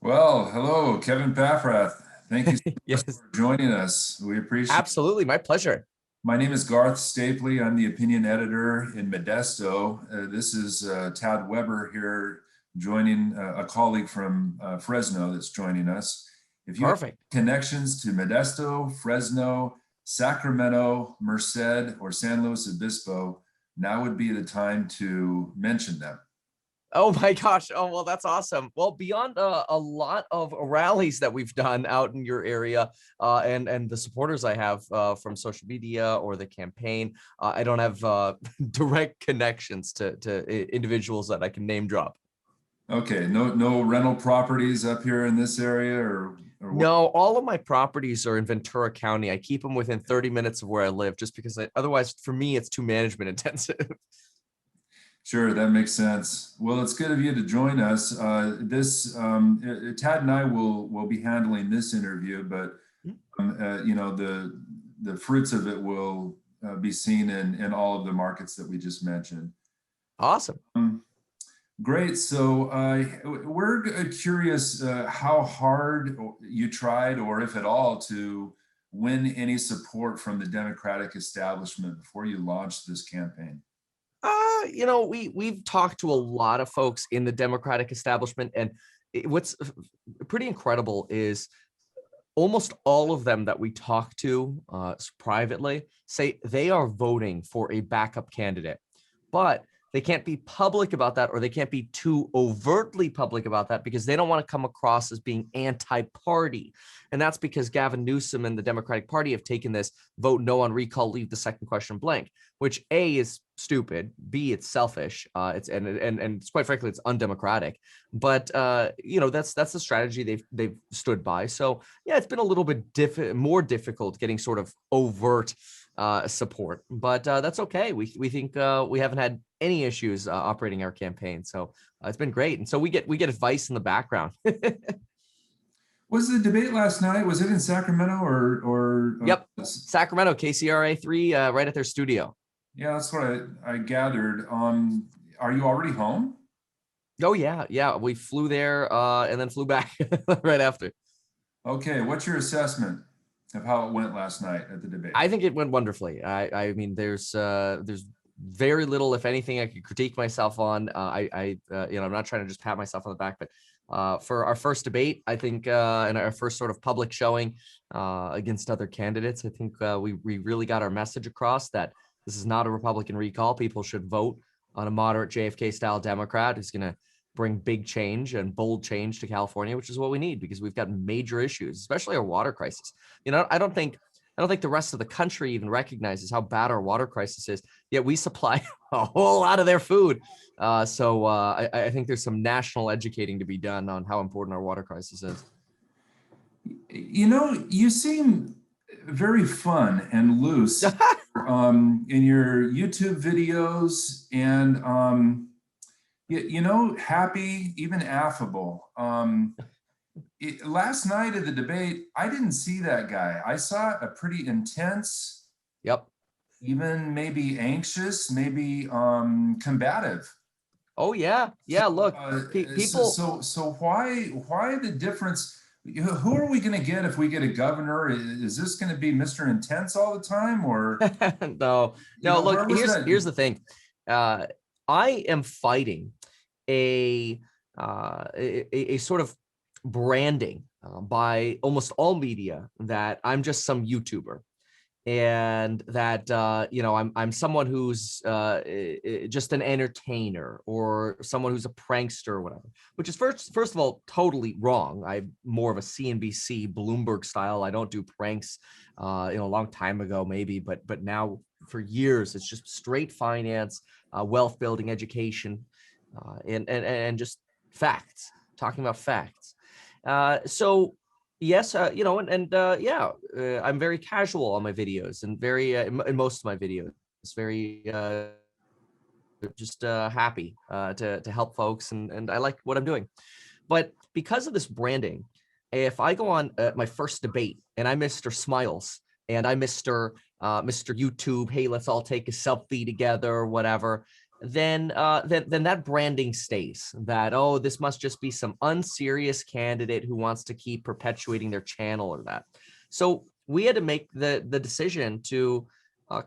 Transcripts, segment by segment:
Well, hello, Kevin Paffrath. Thank you so much Yes, for joining us. We appreciate it. absolutely. My pleasure. My name is Garth Stapely. I'm the opinion editor in Modesto. This is Tad Weber here joining a colleague from Fresno that's joining us. If you have Perfect. connections to Modesto, Fresno, Sacramento, Merced, or San Luis Obispo, now would be the time to mention them. Oh my gosh. Oh, well, that's awesome. Well, beyond a lot of rallies that we've done out in your area and the supporters I have from social media or the campaign, I don't have direct connections to individuals that I can name drop. Okay, no rental properties up here in this area or what? No, all of my properties are in Ventura County. I keep them within 30 minutes of where I live just because otherwise for me, it's too management intensive. Sure, that makes sense. Well, it's good of you to join us. Tad and I will be handling this interview, but the fruits of it will be seen in all of the markets that we just mentioned. Awesome. Great. So we're curious how hard you tried, or if at all, to win any support from the Democratic establishment before you launched this campaign. We've talked to a lot of folks in the Democratic establishment, and what's pretty incredible is almost all of them that we talk to privately say they are voting for a backup candidate, but they can't be public about that, or they can't be too overtly public about that because they don't want to come across as being anti-party. And that's because Gavin Newsom and the Democratic Party have taken this vote no on recall, leave the second question blank, which A, is stupid, B, it's selfish, and it's quite frankly, it's undemocratic. But that's the strategy they've stood by. So yeah, it's been a little bit more difficult getting sort of overt support, but that's okay. We think we haven't had any issues operating our campaign, so it's been great. And so we get advice in the background. Was the debate last night? Was it in Sacramento or Yep, Sacramento, KCRA 3, right at their studio. yeah, that's what I gathered. Are you already home? Oh yeah, we flew there and then flew back right after. Okay, what's your assessment of how it went last night at the debate? I think it went wonderfully. I mean, there's very little, if anything, I could critique myself on. I'm not trying to just pat myself on the back, but for our first debate, I think, and our first sort of public showing against other candidates, I think we really got our message across that this is not a Republican recall. People should vote on a moderate JFK-style Democrat who's going to bring big change and bold change to California, which is what we need because we've got major issues, especially our water crisis. I don't think the rest of the country even recognizes how bad our water crisis is, yet we supply a whole lot of their food. So I think there's some national educating to be done on how important our water crisis is. You seem very fun and loose in your YouTube videos and happy, even affable. Last night at the debate, I didn't see that guy. I saw a pretty intense, Yep. even maybe anxious, maybe combative. Oh yeah. Yeah. Look, people. So why the difference? Who are we going to get if we get a governor? Is this going to be Mr. Intense all the time, or No. Look, here's the thing. I am fighting a sort of branding by almost all media that I'm just some YouTuber, and that I'm someone who's just an entertainer or someone who's a prankster or whatever, which is first of all totally wrong. I'm more of a CNBC Bloomberg style. I don't do pranks. A long time ago maybe, but now for years it's just straight finance, wealth building, education, and just facts, talking about facts. So yes, I'm very casual on my videos and very in most of my videos. It's very just happy to help folks, and I like what I'm doing. But because of this branding, if I go on my first debate and I'm Mr. Smiles and I'm Mr. YouTube, hey, let's all take a selfie together or whatever, then that branding stays. That, oh, this must just be some unserious candidate who wants to keep perpetuating their channel or that. So we had to make the decision to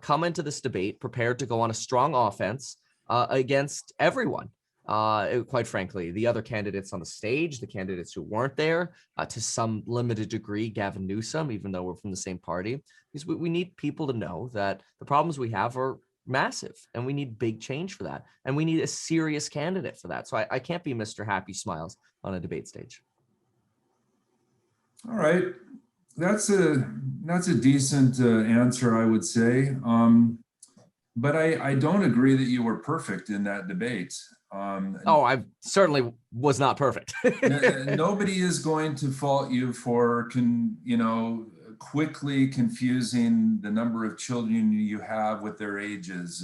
come into this debate prepared to go on a strong offense against everyone. Quite frankly, the other candidates on the stage, the candidates who weren't there, to some limited degree, Gavin Newsom, even though we're from the same party, because we need people to know that the problems we have are massive and we need big change for that. And we need a serious candidate for that. So I can't be Mr. Happy Smiles on a debate stage. All right. That's a decent answer, I would say. But I don't agree that you were perfect in that debate. Oh, I certainly was not perfect. Nobody is going to fault you for, quickly confusing the number of children you have with their ages.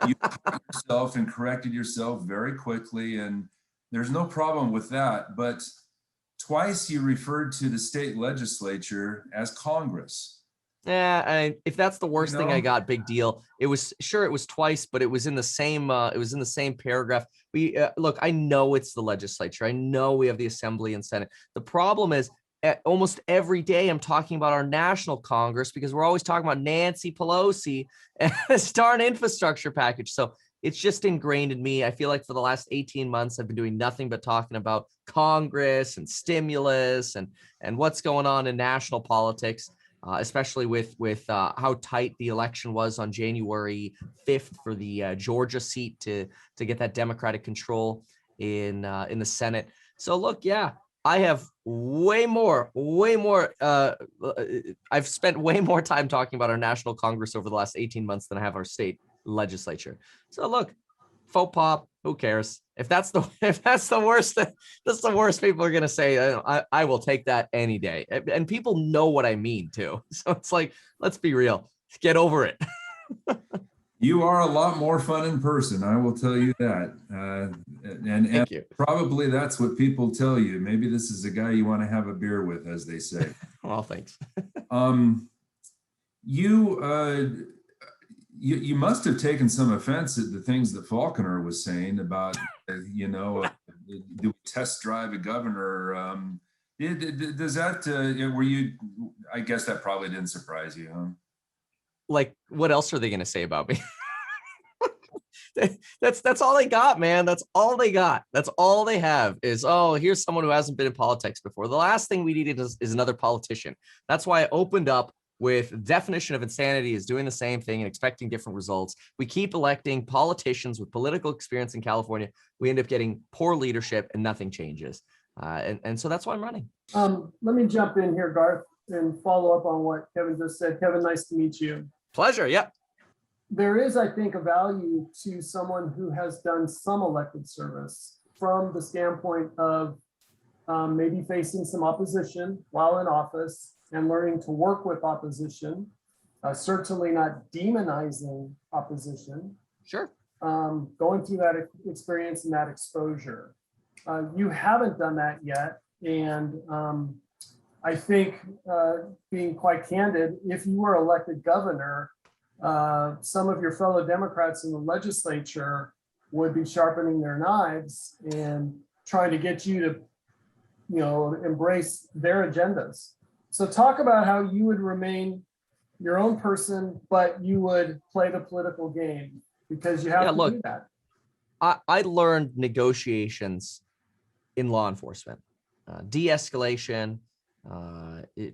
You caught yourself and corrected yourself very quickly, and there's no problem with that. But twice you referred to the state legislature as Congress. Yeah, if that's the worst thing I got, big deal. It was twice, but it was in the same paragraph. We look, I know it's the legislature. I know we have the Assembly and Senate. The problem is almost every day I'm talking about our national Congress because we're always talking about Nancy Pelosi and this darn infrastructure package. So it's just ingrained in me. I feel like for the last 18 months, I've been doing nothing but talking about Congress and stimulus and what's going on in national politics. Especially with how tight the election was on January 5th for the Georgia seat to get that Democratic control in the Senate. So look, yeah, I have way more. I've spent way more time talking about our national Congress over the last 18 months than I have our state legislature. So look, faux pas, who cares? If that's the worst, that's the worst people are going to say. I will take that any day. And people know what I mean too. So it's like, let's be real, get over it. You are a lot more fun in person, I will tell you that. And you. Probably that's what people tell you. Maybe this is a guy you want to have a beer with, as they say. Well, thanks. You must have taken some offense at the things that Falconer was saying about, do we test drive a governor? Does that, were you, I guess that probably didn't surprise you, huh? Like, what else are they going to say about me? That's all they got, man. That's all they got. That's all they have is, oh, here's someone who hasn't been in politics before. The last thing we needed is another politician. That's why I opened up with definition of insanity is doing the same thing and expecting different results. We keep electing politicians with political experience in California. We end up getting poor leadership and nothing changes. And so that's why I'm running. Let me jump in here, Garth, and follow up on what Kevin just said. Kevin, nice to meet you. Pleasure. Yep. There is, I think, a value to someone who has done some elected service from the standpoint of maybe facing some opposition while in office and learning to work with opposition, certainly not demonizing opposition. Sure. Going through that experience and that exposure. You haven't done that yet. And I think, being quite candid, if you were elected governor, some of your fellow Democrats in the legislature would be sharpening their knives and trying to get you to, embrace their agendas. So talk about how you would remain your own person, but you would play the political game because you have to do that. I learned negotiations in law enforcement, de-escalation,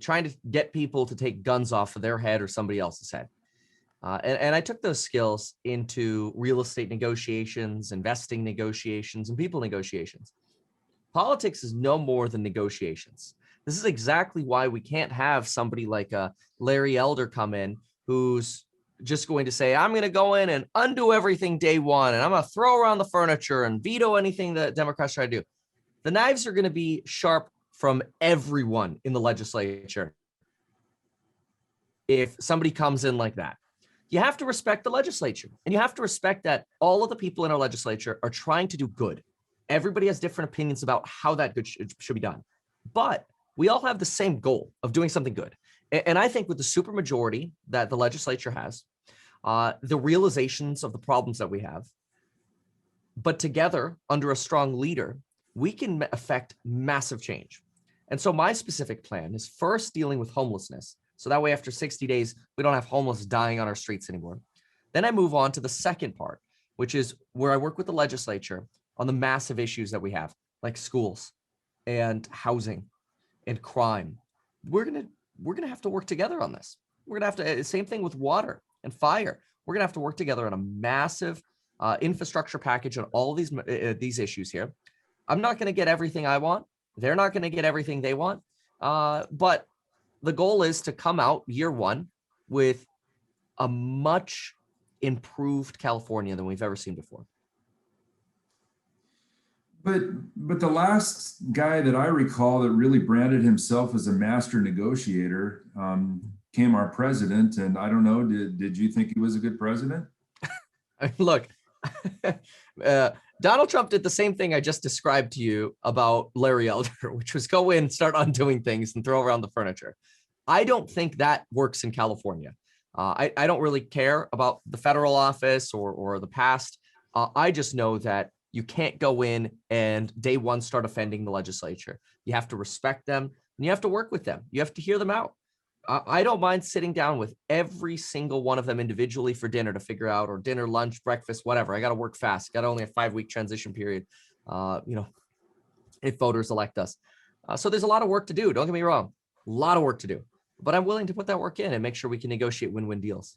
trying to get people to take guns off of their head or somebody else's head. And I took those skills into real estate negotiations, investing negotiations, and people negotiations. Politics is no more than negotiations. This is exactly why we can't have somebody like Larry Elder come in who's just going to say, I'm going to go in and undo everything day one, and I'm going to throw around the furniture and veto anything that Democrats try to do. The knives are going to be sharp from everyone in the legislature if somebody comes in like that. You have to respect the legislature, and you have to respect that all of the people in our legislature are trying to do good. Everybody has different opinions about how that good should be done, but we all have the same goal of doing something good. And I think with the supermajority that the legislature has, the realizations of the problems that we have, But together, under a strong leader, we can affect massive change. And so my specific plan is first dealing with homelessness. So that way, after 60 days, we don't have homeless dying on our streets anymore. Then I move on to the second part, which is where I work with the legislature on the massive issues that we have, like schools and housing and crime. We're gonna have to work together on this. We're gonna have to, same thing with water and fire. We're gonna have to work together on a massive infrastructure package on all these issues here. I'm not gonna get everything I want. They're not gonna get everything they want. But the goal is to come out year one with a much improved California than we've ever seen before. But the last guy that I recall that really branded himself as a master negotiator became our president. And I don't know, did you think he was a good president? Look, Donald Trump did the same thing I just described to you about Larry Elder, which was go in, start undoing things and throw around the furniture. I don't think that works in California. I don't really care about the federal office or the past. I just know that you can't go in and day one start offending the legislature. You have to respect them and you have to work with them. You have to hear them out. I don't mind sitting down with every single one of them individually for dinner to figure out, or dinner, lunch, breakfast, whatever. I got to work fast. Got only a 5-week transition period, if voters elect us. So there's a lot of work to do. Don't get me wrong. A lot of work to do. But I'm willing to put that work in and make sure we can negotiate win-win deals.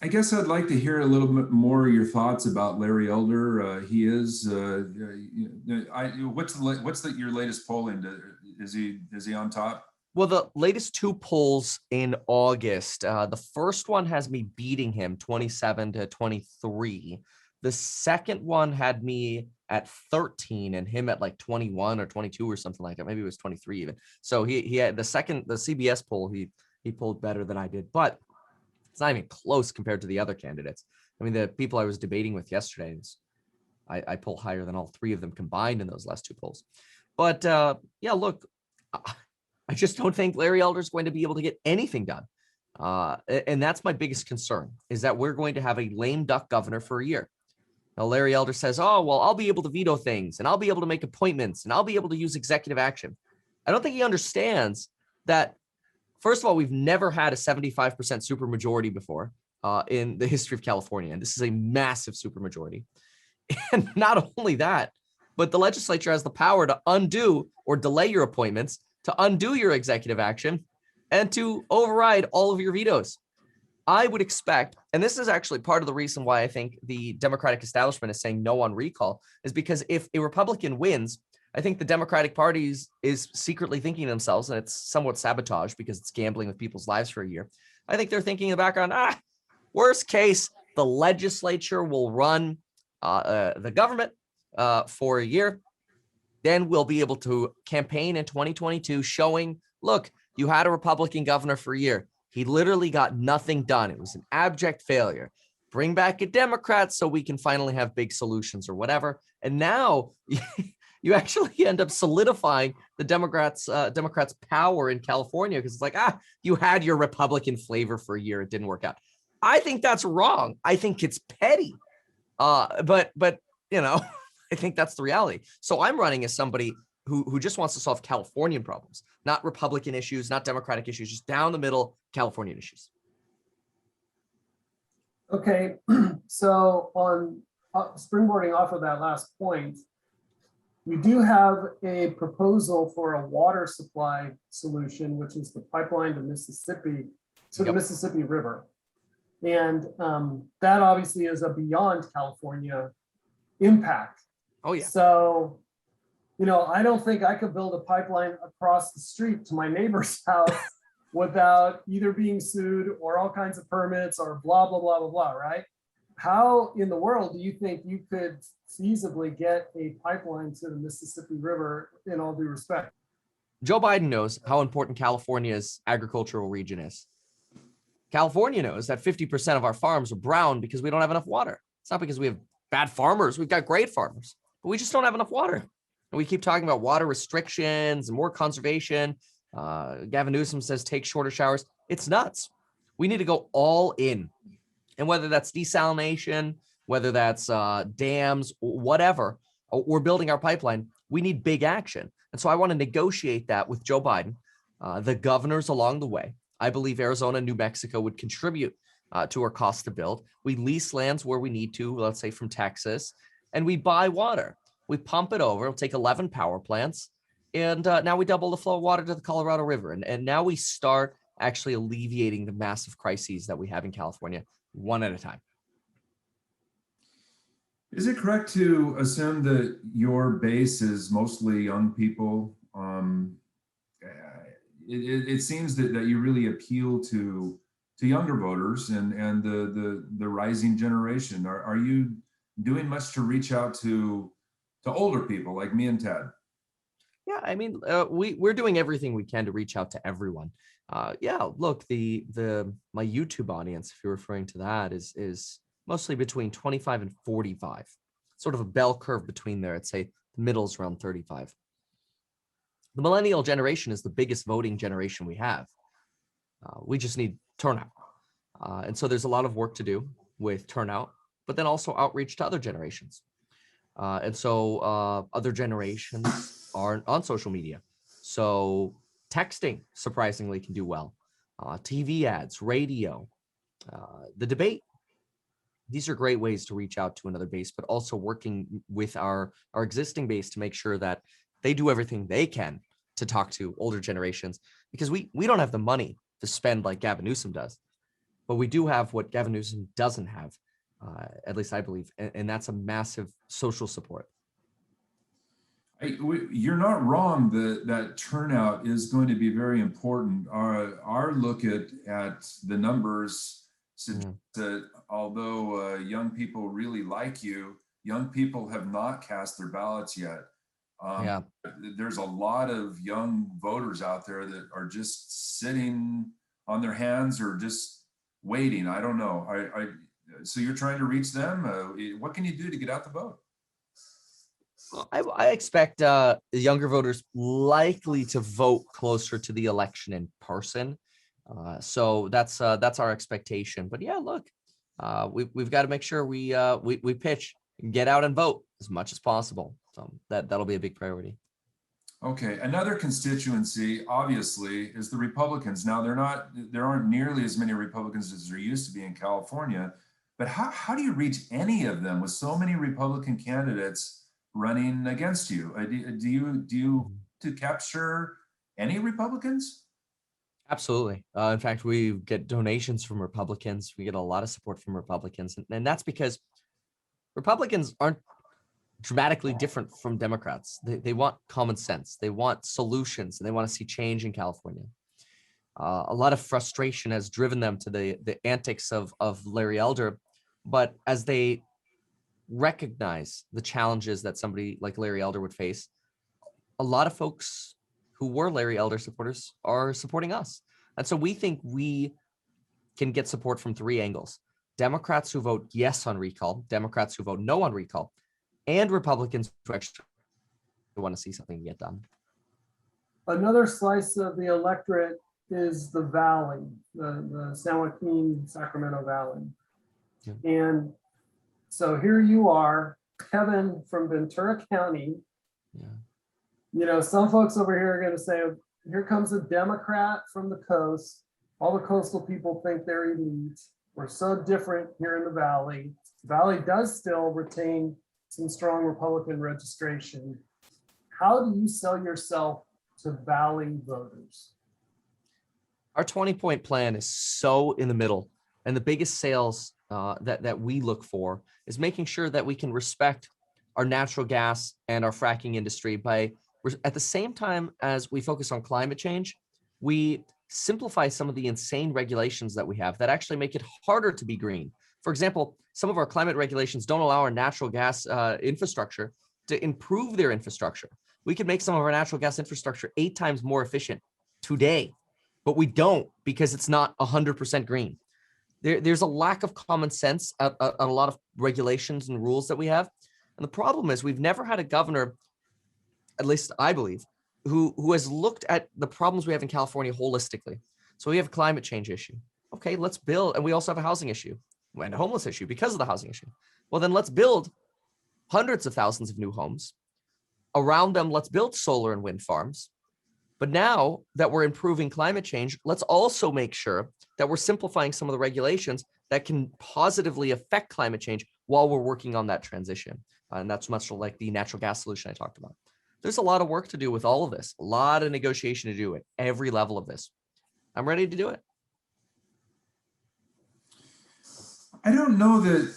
I guess I'd like to hear a little bit more of your thoughts about Larry Elder. He is. What's your latest polling? Is he on top? Well, the latest 2 polls in August. The first one has me beating him 27-23. The second one had me at 13 and him at like 21 or 22 or something like that. Maybe it was 23 even. So he had the CBS poll, he polled better than I did, but it's not even close compared to the other candidates. I mean, the people I was debating with yesterday, I poll higher than all 3 of them combined in those last 2 polls. But yeah, look, I just don't think Larry Elder is going to be able to get anything done. And that's my biggest concern, is that we're going to have a lame duck governor for a year. Now, Larry Elder says, oh, well, I'll be able to veto things and I'll be able to make appointments and I'll be able to use executive action. I don't think he understands that, first of all, we've never had a 75% supermajority before in the history of California. And this is a massive supermajority. And not only that, but the legislature has the power to undo or delay your appointments, to undo your executive action, and to override all of your vetoes. I would expect, and this is actually part of the reason why I think the Democratic establishment is saying no on recall, is because if a Republican wins, I think the Democratic Party is secretly thinking to themselves, and it's somewhat sabotage because it's gambling with people's lives for a year. I think they're thinking in the background, worst case, the legislature will run the government for a year. Then we'll be able to campaign in 2022 showing, look, you had a Republican governor for a year. He literally got nothing done. It was an abject failure. Bring back a Democrat so we can finally have big solutions or whatever. And now you actually end up solidifying the Democrats' power in California, because it's like, you had your Republican flavor for a year. It didn't work out. I think that's wrong. I think it's petty. But I think that's the reality. So I'm running as somebody who just wants to solve Californian problems, not Republican issues, not Democratic issues, just down the middle Californian issues. Okay, so on springboarding off of that last point, we do have a proposal for a water supply solution, which is the pipeline to Mississippi, to the Mississippi River. And that obviously is a beyond California impact. Oh, yeah. So, I don't think I could build a pipeline across the street to my neighbor's house without either being sued or all kinds of permits or blah, blah, blah, blah, blah, right? How in the world do you think you could feasibly get a pipeline to the Mississippi River, in all due respect? Joe Biden knows how important California's agricultural region is. California knows that 50% of our farms are brown because we don't have enough water. It's not because we have bad farmers. We've got great farmers, but we just don't have enough water. And we keep talking about water restrictions and more conservation. Gavin Newsom says take shorter showers. It's nuts. We need to go all in. And whether that's desalination, whether that's dams, whatever, we're building our pipeline, we need big action. And so I want to negotiate that with Joe Biden, the governors along the way. I believe Arizona and New Mexico would contribute to our cost to build. We lease lands where we need to, let's say from Texas, and we buy water. We pump it over. It'll take 11 power plants. And now we double the flow of water to the Colorado River. And now we start actually alleviating the massive crises that we have in California, one at a time. Is it correct to assume that your base is mostly young people? It seems that you really appeal to younger voters and the rising generation. Are you doing much to reach out to older people like me and Ted? Yeah, I mean, we're doing everything we can to reach out to everyone. Yeah, look, my YouTube audience, if you're referring to that, is mostly between 25 and 45, sort of a bell curve between there. I'd say the middle's around 35. The millennial generation is the biggest voting generation we have. We just need turnout. And so there's a lot of work to do with turnout, but then also outreach to other generations. And so other generations are on social media. So texting, surprisingly, can do well. TV ads, radio, the debate. These are great ways to reach out to another base, but also working with our existing base to make sure that they do everything they can to talk to older generations, because we don't have the money to spend like Gavin Newsom does, but we do have what Gavin Newsom doesn't have, at least I believe, and that's a massive social support. You're not wrong that turnout is going to be very important. Our look at the numbers suggests that although young people really like you, young people have not cast their ballots yet. There's a lot of young voters out there that are just sitting on their hands or just waiting. I don't know. So you're trying to reach them. What can you do to get out the vote? I expect the younger voters likely to vote closer to the election in person. So that's our expectation. But yeah, look, we've got to make sure we pitch, get out and vote as much as possible. So that'll be a big priority. Okay, another constituency obviously is the Republicans. Now there aren't nearly as many Republicans as there used to be in California, but how do you reach any of them with so many Republican candidates running against you? Do you to capture any Republicans? Absolutely. In fact, we get donations from Republicans. We get a lot of support from Republicans, and that's because Republicans aren't dramatically different from Democrats. They want common sense. They want solutions, and they want to see change in California. A lot of frustration has driven them to the antics of Larry Elder, but as they recognize the challenges that somebody like Larry Elder would face, a lot of folks who were Larry Elder supporters are supporting us. And so we think we can get support from three angles: Democrats who vote yes on recall, Democrats who vote no on recall, and Republicans who actually want to see something get done. Another slice of the electorate is the Valley, the San Joaquin, Sacramento Valley. Yeah. And so here you are, Kevin from Ventura County. Yeah. You know, some folks over here are going to say, here comes a Democrat from the coast. All the coastal people think they're elite. We're so different here in the Valley. The Valley does still retain some strong Republican registration. How do you sell yourself to Valley voters? Our 20-point plan is so in the middle. And the biggest sales that we look for is making sure that we can respect our natural gas and our fracking industry by, at the same time as we focus on climate change, we simplify some of the insane regulations that we have that actually make it harder to be green. For example, some of our climate regulations don't allow our natural gas infrastructure to improve their infrastructure. We could make some of our natural gas infrastructure 8 times more efficient today, but we don't because it's not 100% green. There's a lack of common sense on a lot of regulations and rules that we have. And the problem is we've never had a governor, at least I believe, who has looked at the problems we have in California holistically. So we have a climate change issue. Okay, let's build. And we also have a housing issue. and a homeless issue because of the housing issue. Well, then let's build hundreds of thousands of new homes. Around them, let's build solar and wind farms. But now that we're improving climate change, let's also make sure that we're simplifying some of the regulations that can positively affect climate change while we're working on that transition. And that's much like the natural gas solution I talked about. There's a lot of work to do with all of this, a lot of negotiation to do at every level of this. I'm ready to do it. I don't know that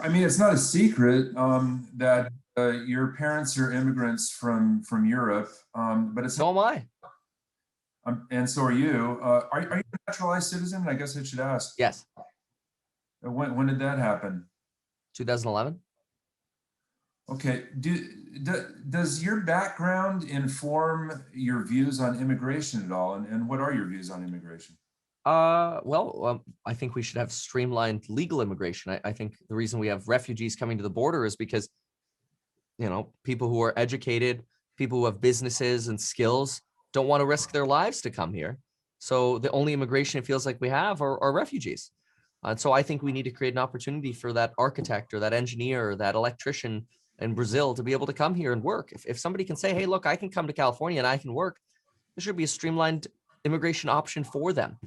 I mean, it's not a secret that your parents are immigrants from Europe, but it's so am I. And so are you. Are you a naturalized citizen? I guess I should ask. Yes. When did that happen? 2011. Okay. Does your background inform your views on immigration at all? And what are your views on immigration? I think we should have streamlined legal immigration. I think the reason we have refugees coming to the border is because, people who are educated, people who have businesses and skills don't want to risk their lives to come here. So the only immigration it feels like we have are refugees. And so I think we need to create an opportunity for that architect or that engineer or that electrician in Brazil to be able to come here and work. If somebody can say, hey, look, I can come to California and I can work, there should be a streamlined immigration option for them.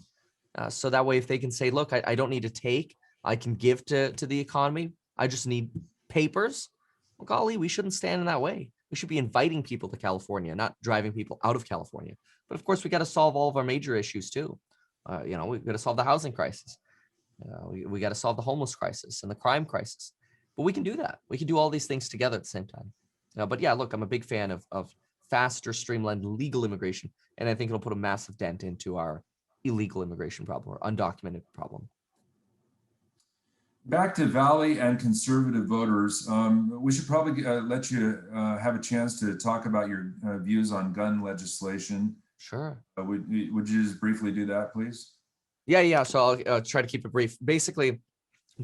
So that way, if they can say, look, I don't need to take, I can give to the economy. I just need papers. Well, golly, we shouldn't stand in that way. We should be inviting people to California, not driving people out of California. But of course, we got to solve all of our major issues too. We've got to solve the housing crisis. We got to solve the homeless crisis and the crime crisis. But we can do that. We can do all these things together at the same time. But yeah, look, I'm a big fan of faster, streamlined legal immigration. And I think it'll put a massive dent into our illegal immigration problem or undocumented problem. Back to Valley and conservative voters, we should probably let you have a chance to talk about your views on gun legislation. Sure. Would you just briefly do that, please? Yeah. So I'll try to keep it brief. Basically,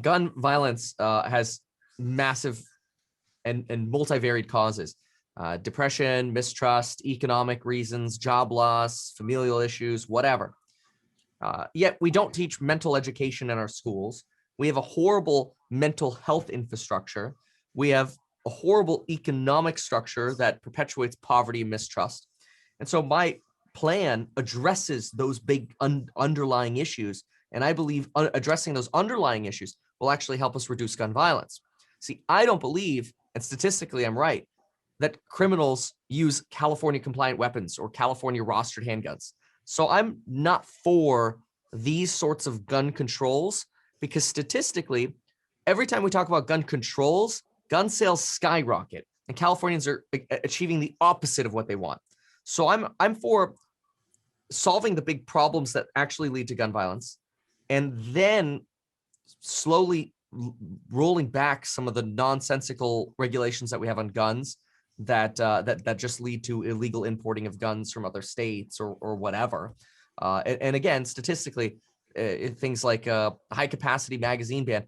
gun violence has massive and multivariate causes. Depression, mistrust, economic reasons, job loss, familial issues, whatever. Yet we don't teach mental education in our schools. We have a horrible mental health infrastructure. We have a horrible economic structure that perpetuates poverty and mistrust. And so my plan addresses those big underlying issues. And I believe addressing those underlying issues will actually help us reduce gun violence. See, I don't believe, and statistically I'm right, that criminals use California compliant weapons or California rostered handguns. So I'm not for these sorts of gun controls because statistically, every time we talk about gun controls, gun sales skyrocket and Californians are achieving the opposite of what they want. So I'm for solving the big problems that actually lead to gun violence and then slowly rolling back some of the nonsensical regulations that we have on guns that just lead to illegal importing of guns from other states or whatever. And again, statistically, things like a high capacity magazine ban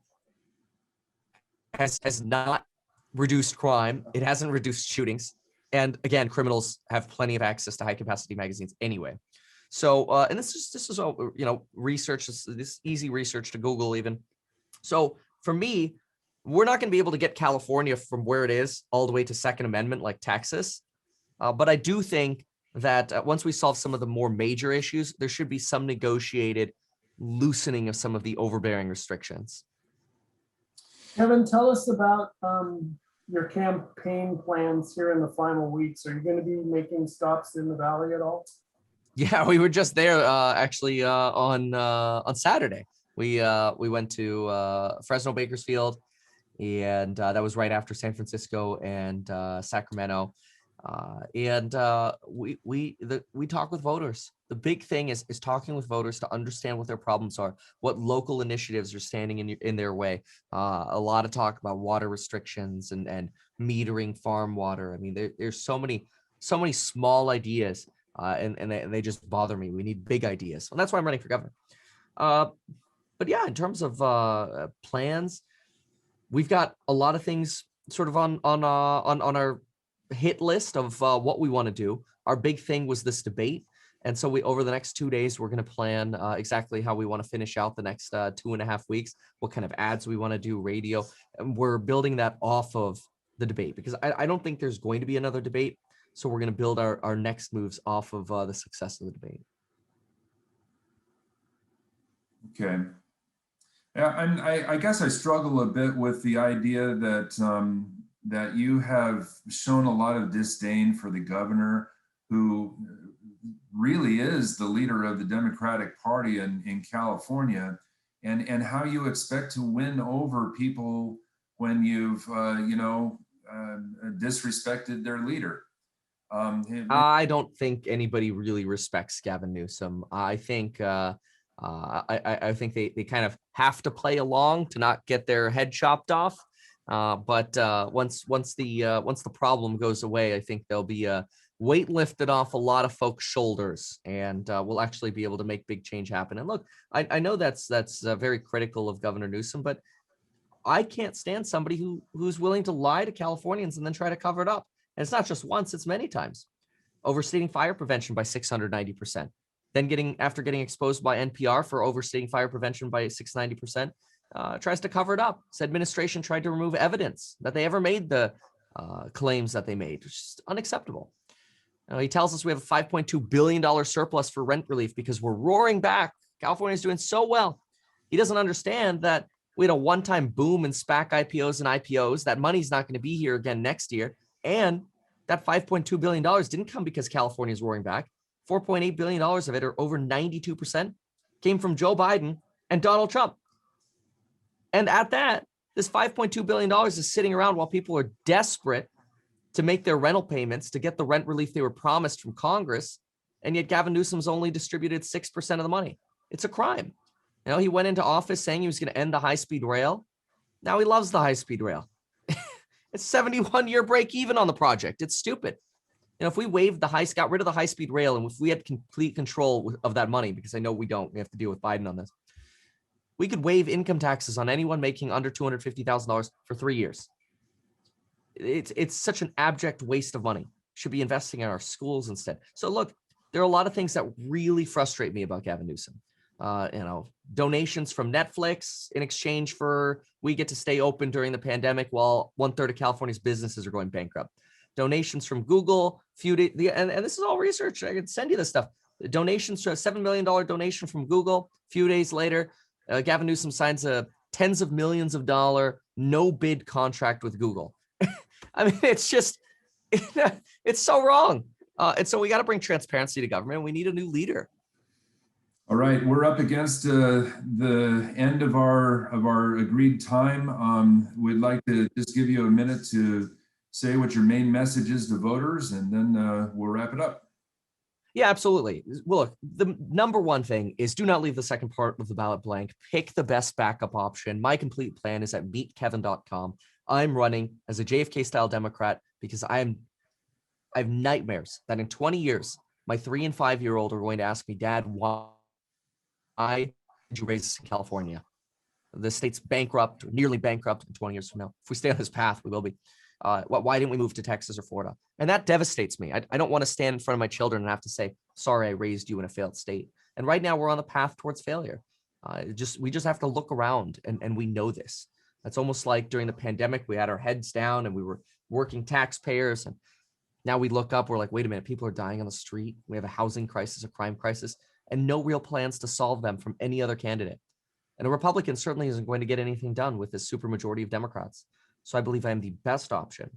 has not reduced crime. It hasn't reduced shootings. And again, criminals have plenty of access to high capacity magazines anyway. So, and this is all, research, this easy research to Google even. So for me, we're not going to be able to get California from where it is all the way to Second Amendment like Texas. But I do think that once we solve some of the more major issues, there should be some negotiated loosening of some of the overbearing restrictions. Kevin, tell us about your campaign plans here in the final weeks. Are you going to be making stops in the Valley at all? Yeah, we were just there actually on Saturday. We went to Fresno, Bakersfield, and that was right after San Francisco and Sacramento. We talk with voters. The big thing is talking with voters to understand what their problems are, what local initiatives are standing in their way. A lot of talk about water restrictions and metering farm water. I mean, there's so many small ideas, and they just bother me. We need big ideas, and that's why I'm running for governor. But yeah, in terms of plans, we've got a lot of things sort of on our hit list of what we want to do. Our big thing was this debate. And so over the next 2 days, we're going to plan exactly how we want to finish out the next 2.5 weeks, what kind of ads we want to do, radio. And we're building that off of the debate, because I don't think there's going to be another debate. So we're going to build our next moves off of the success of the debate. Okay. Yeah, and I guess I struggle a bit with the idea that that you have shown a lot of disdain for the governor, who really is the leader of the Democratic Party in California, and how you expect to win over people when you've disrespected their leader. I don't think anybody really respects Gavin Newsom. I think I think they kind of have to play along to not get their head chopped off. But once the problem goes away, I think there'll be a weight lifted off a lot of folks' shoulders, and we'll actually be able to make big change happen. And look, I know that's very critical of Governor Newsom, but I can't stand somebody who's willing to lie to Californians and then try to cover it up. And it's not just once; it's many times. Overstating fire prevention by 690%. Then after getting exposed by NPR for overstating fire prevention by 690%, tries to cover it up. His administration tried to remove evidence that they ever made the claims that they made, which is unacceptable. He tells us we have a $5.2 billion surplus for rent relief because we're roaring back. California's doing so well. He doesn't understand that we had a one-time boom in SPAC IPOs and IPOs. That money's not going to be here again next year. And that $5.2 billion didn't come because California is roaring back. $4.8 billion of it, or over 92%, came from Joe Biden and Donald Trump. And at that, this $5.2 billion is sitting around while people are desperate to make their rental payments, to get the rent relief they were promised from Congress. And yet Gavin Newsom's only distributed 6% of the money. It's a crime. He went into office saying he was going to end the high-speed rail. Now he loves the high-speed rail. It's 71-year break even on the project. It's stupid. If we got rid of the high-speed rail, and if we had complete control of that money, because I know we don't, we have to deal with Biden on this, we could waive income taxes on anyone making under $250,000 for 3 years. It's such an abject waste of money. Should be investing in our schools instead. So look, there are a lot of things that really frustrate me about Gavin Newsom. Donations from Netflix in exchange for we get to stay open during the pandemic while 1/3 of California's businesses are going bankrupt. Donations from Google, and this is all research. I can send you this stuff. Donations to a $7 million donation from Google. A few days later, Gavin Newsom signs a tens of millions of dollar no bid contract with Google. I mean, it's just, it's so wrong. And so we got to bring transparency to government. We need a new leader. All right, we're up against the end of our agreed time. We'd like to just give you a minute to say what your main message is to voters, and then we'll wrap it up. Yeah, absolutely. Well, look, the number one thing is do not leave the second part of the ballot blank. Pick the best backup option. My complete plan is at meetkevin.com. I'm running as a JFK-style Democrat because I have nightmares that in 20 years, my 3- and 5-year-old are going to ask me, Dad, why did you raise us in California? The state's bankrupt, or nearly bankrupt in 20 years from now. If we stay on this path, we will be. Why didn't we move to Texas or Florida? And that devastates me. I don't want to stand in front of my children and have to say, sorry, I raised you in a failed state. And right now we're on the path towards failure. We just have to look around, and we know this. It's almost like during the pandemic, we had our heads down and we were working taxpayers. And now we look up, we're like, wait a minute, people are dying on the street. We have a housing crisis, a crime crisis, and no real plans to solve them from any other candidate. And a Republican certainly isn't going to get anything done with this supermajority of Democrats. So I believe I am the best option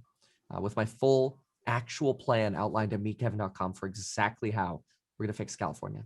with my full actual plan outlined at meetkevin.com for exactly how we're going to fix California.